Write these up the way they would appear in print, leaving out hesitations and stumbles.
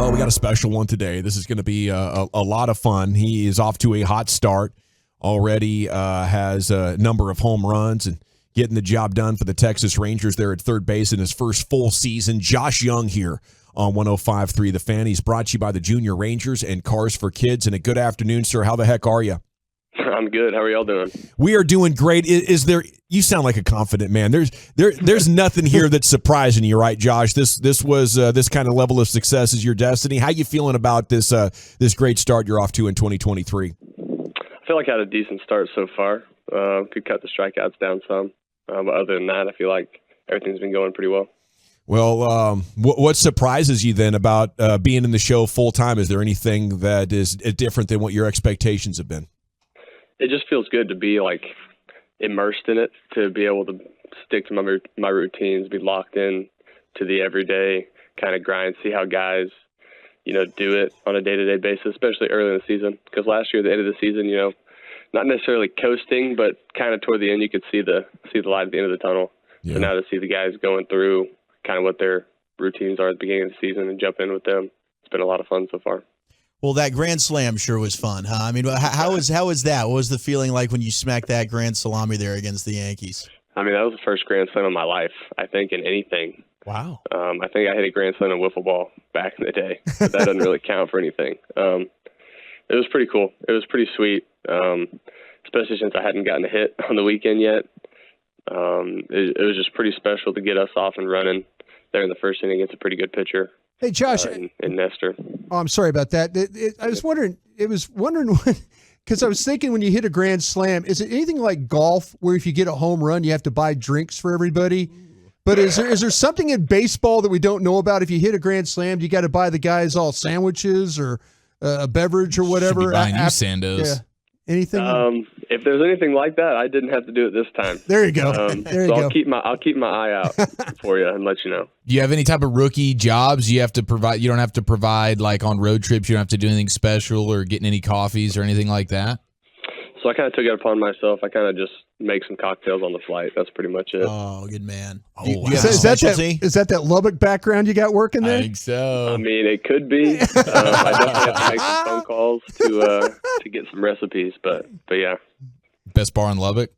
Well, we got a special one today. This is going to be a lot of fun. He is off to a hot start. Already has a number of home runs and getting the job done for the Texas Rangers there at third base in his first full season. Josh Jung here on 105.3 The Fan. He's brought to you by the Junior Rangers and Cars for Kids. And a good afternoon, sir. How the heck are you? I'm good. How are y'all doing? We are doing great. Is there? You sound like a confident man. There's nothing here that's surprising you, right, Josh? This was this kind of level of success is your destiny. How you feeling about this great start you're off to in 2023? I feel like I had a decent start so far. Could cut the strikeouts down some, but other than that, I feel like everything's been going pretty well. Well, what surprises you then about being in the show full time? Is there anything that is different than what your expectations have been? It just feels good to be like immersed in it, to be able to stick to my routines, be locked in to the everyday kind of grind, see how guys, do it on a day-to-day basis, especially early in the season. Because last year, at the end of the season, not necessarily coasting, but kind of toward the end, you could see the light at the end of the tunnel. Yeah. So now to see the guys going through kind of what their routines are at the beginning of the season and jump in with them, it's been a lot of fun so far. Well, that grand slam sure was fun, huh? I mean, how was that? What was the feeling like when you smacked that grand salami there against the Yankees? I mean, that was the first grand slam of my life, I think, in anything. Wow. I think I hit a grand slam in wiffle ball back in the day, but that doesn't really count for anything. It was pretty cool. It was pretty sweet, especially since I hadn't gotten a hit on the weekend yet. It was just pretty special to get us off and running there in the first inning against a pretty good pitcher. Hey, Josh. In Nestor. Oh, I'm sorry about that. I was wondering, because I was thinking when you hit a grand slam, is it anything like golf where if you get a home run, you have to buy drinks for everybody? But is there something in baseball that we don't know about? If you hit a grand slam, you got to buy the guys all sandwiches or a beverage or whatever? Should be buying you Sandos. Yeah. Anything? If there's anything like that, I didn't have to do it this time. There you go. I'll keep my eye out for you and let you know. Do you have any type of rookie jobs you have to provide? You don't have to provide like on road trips. You don't have to do anything special or getting any coffees or anything like that. So I kind of took it upon myself. I kind of just make some cocktails on the flight. That's pretty much it. Oh, good man. Is that that Lubbock background you got working there? I think so. I mean, it could be. I definitely have to make some phone calls to get some recipes, but yeah. Best bar in Lubbock?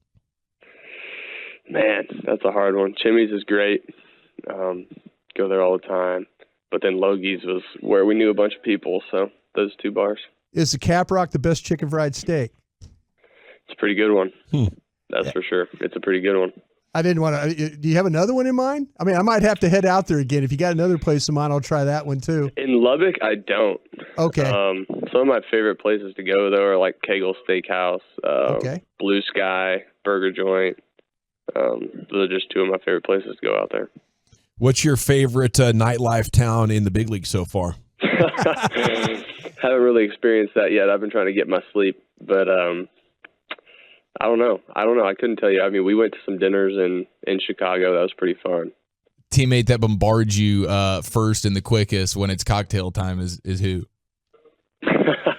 Man, that's a hard one. Chimmy's is great. Go there all the time. But then Logie's was where we knew a bunch of people, so those two bars. Is the Cap Rock the best chicken fried steak? It's a pretty good one. That's for sure. It's a pretty good one. I didn't want to. Do you have another one in mind? I mean, I might have to head out there again. If you got another place in mind, I'll try that one too. In Lubbock, I don't. Okay. Some of my favorite places to go, though, are like Kegel Steakhouse, Blue Sky, Burger Joint. Those are just two of my favorite places to go out there. What's your favorite nightlife town in the big league so far? Haven't really experienced that yet. I've been trying to get my sleep, but I don't know. I couldn't tell you. I mean, we went to some dinners in Chicago. That was pretty fun. Teammate that bombards you first and the quickest when it's cocktail time is who?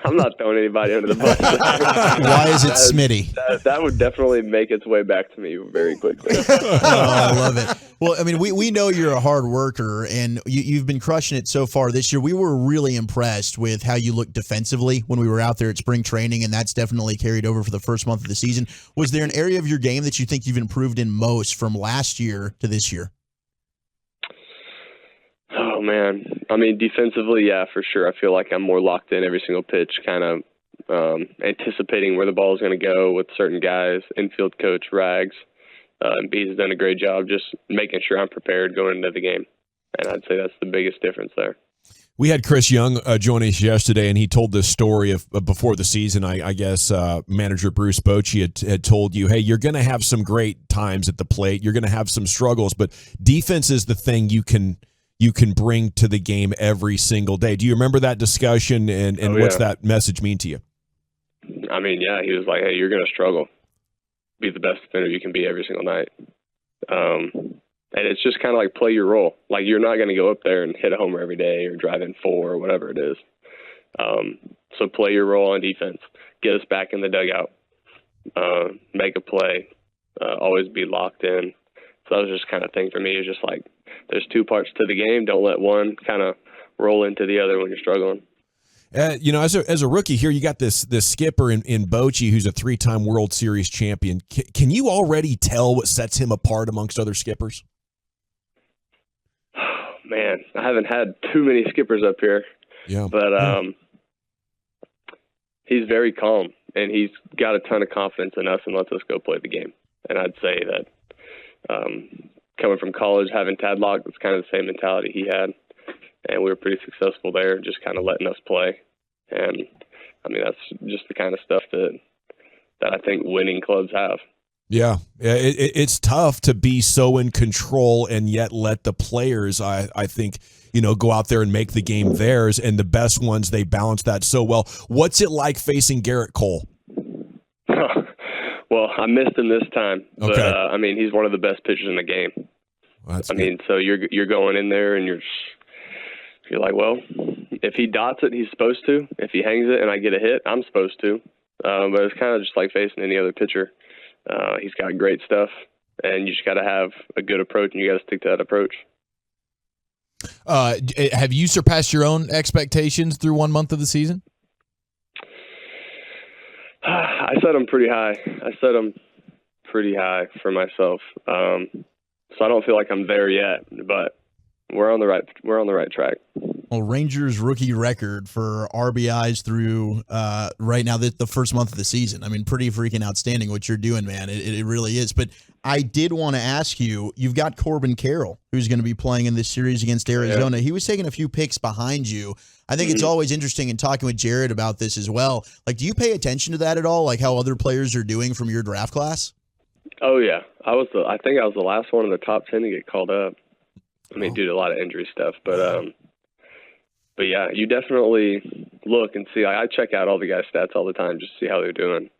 I'm not throwing anybody under the bus. Why is it Smitty? That would definitely make its way back to me very quickly. Oh, I love it. Well, I mean, we know you're a hard worker, and you've been crushing it so far this year. We were really impressed with how you looked defensively when we were out there at spring training, and that's definitely carried over for the first month of the season. Was there an area of your game that you think you've improved in most from last year to this year? Oh, man. I mean, defensively, yeah, for sure. I feel like I'm more locked in every single pitch, kind of anticipating where the ball is going to go with certain guys, infield coach, Rags. Bees has done a great job just making sure I'm prepared going into the game. And I'd say that's the biggest difference there. We had Chris Young join us yesterday, and he told this story of before the season. I guess manager Bruce Bochy had told you, hey, you're going to have some great times at the plate. You're going to have some struggles, but defense is the thing you can bring to the game every single day. Do you remember that discussion, and what's that message mean to you? I mean, yeah, he was like, hey, you're going to struggle. Be the best defender you can be every single night. And it's just kind of like play your role. Like, you're not going to go up there and hit a homer every day or drive in 4 or whatever it is. So play your role on defense. Get us back in the dugout. Make a play. Always be locked in. So that was just kind of thing for me. It's just like, there's 2 parts to the game. Don't let one kind of roll into the other when you're struggling. As a rookie here, you got this skipper in Bochy, who's a 3-time World Series champion. Can you already tell what sets him apart amongst other skippers? Man, I haven't had too many skippers up here. Yeah. But he's very calm, and he's got a ton of confidence in us and lets us go play the game. And I'd say that coming from college, having Tadlock, that's kind of the same mentality he had. And we were pretty successful there, just kind of letting us play. And, I mean, that's just the kind of stuff that I think winning clubs have. Yeah, it's tough to be so in control and yet let the players, I think, go out there and make the game theirs. And the best ones, they balance that so well. What's it like facing Garrett Cole? Well, I missed him this time. Okay. But, I mean, he's one of the best pitchers in the game. Well, I mean, so you're going in there and you're like, well, if he dots it, he's supposed to. If he hangs it and I get a hit, I'm supposed to. But it's kind of just like facing any other pitcher. He's got great stuff, and you just got to have a good approach, and you got to stick to that approach. Have you surpassed your own expectations through 1 month of the season? I set them pretty high. For myself. So I don't feel like I'm there yet, but we're on the right track. Well, Rangers rookie record for RBIs through right now the first month of the season. I mean, pretty freaking outstanding what you're doing, man. It really is. But I did want to ask you, you've got Corbin Carroll, who's going to be playing in this series against Arizona. Yeah. He was taking a few picks behind you. I think it's always interesting in talking with Jared about this as well. Like, do you pay attention to that at all, like how other players are doing from your draft class? Oh, yeah. I think I was the last one in the top 10 to get called up. I mean, due to a lot of injury stuff. But yeah, you definitely look and see. I check out all the guys' stats all the time just to see how they're doing.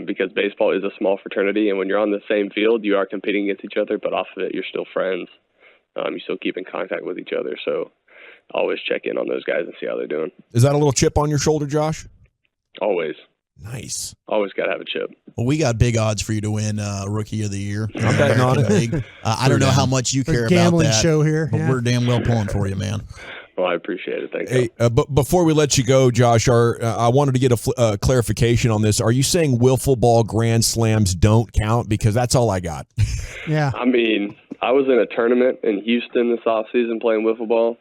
Because baseball is a small fraternity, and when you're on the same field, you are competing against each other, but off of it, you're still friends. You still keep in contact with each other. So always check in on those guys and see how they're doing. Is that a little chip on your shoulder, Josh? Always. Nice. Always got to have a chip. Well, we got big odds for you to win Rookie of the Year. I'm betting on it. I don't know how much you care about that. Gambling show here. But we're damn well pulling for you, man. Well, I appreciate it. Thank you. Hey, but before we let you go, Josh, I wanted to get a clarification on this. Are you saying wiffle ball grand slams don't count? Because that's all I got. Yeah. I mean, I was in a tournament in Houston this offseason playing wiffle ball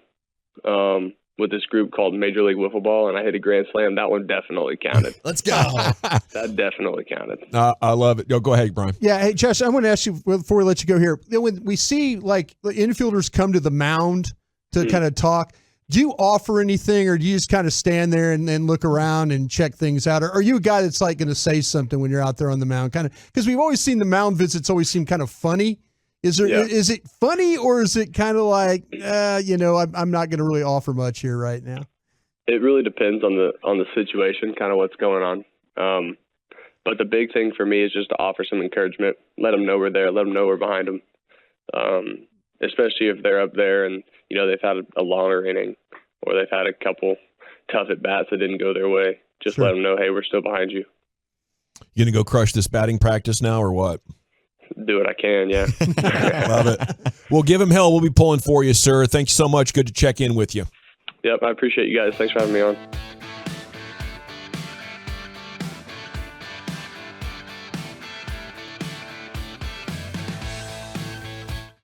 with this group called Major League Wiffle Ball, and I hit a grand slam. That one definitely counted. Let's go. That definitely counted. I love it. Go ahead, Brian. Yeah. Hey, Josh, I want to ask you before we let you go here. When we see like the infielders come to the mound to kind of talk, do you offer anything, or do you just kind of stand there and then look around and check things out? Or are you a guy that's like going to say something when you're out there on the mound? Kind of, because we've always seen the mound visits always seem kind of funny. Is it funny, or is it kind of like, I'm not going to really offer much here right now? It really depends on the situation, kind of what's going on. But the big thing for me is just to offer some encouragement, let them know we're there, let them know we're behind them. Especially if they're up there and, they've had a longer inning or they've had a couple tough at-bats that didn't go their way. Just let them know, hey, we're still behind you. You going to go crush this batting practice now or what? Do what I can, yeah. Love it. Well, give him hell. We'll be pulling for you, sir. Thanks so much. Good to check in with you. Yep, I appreciate you guys. Thanks for having me on.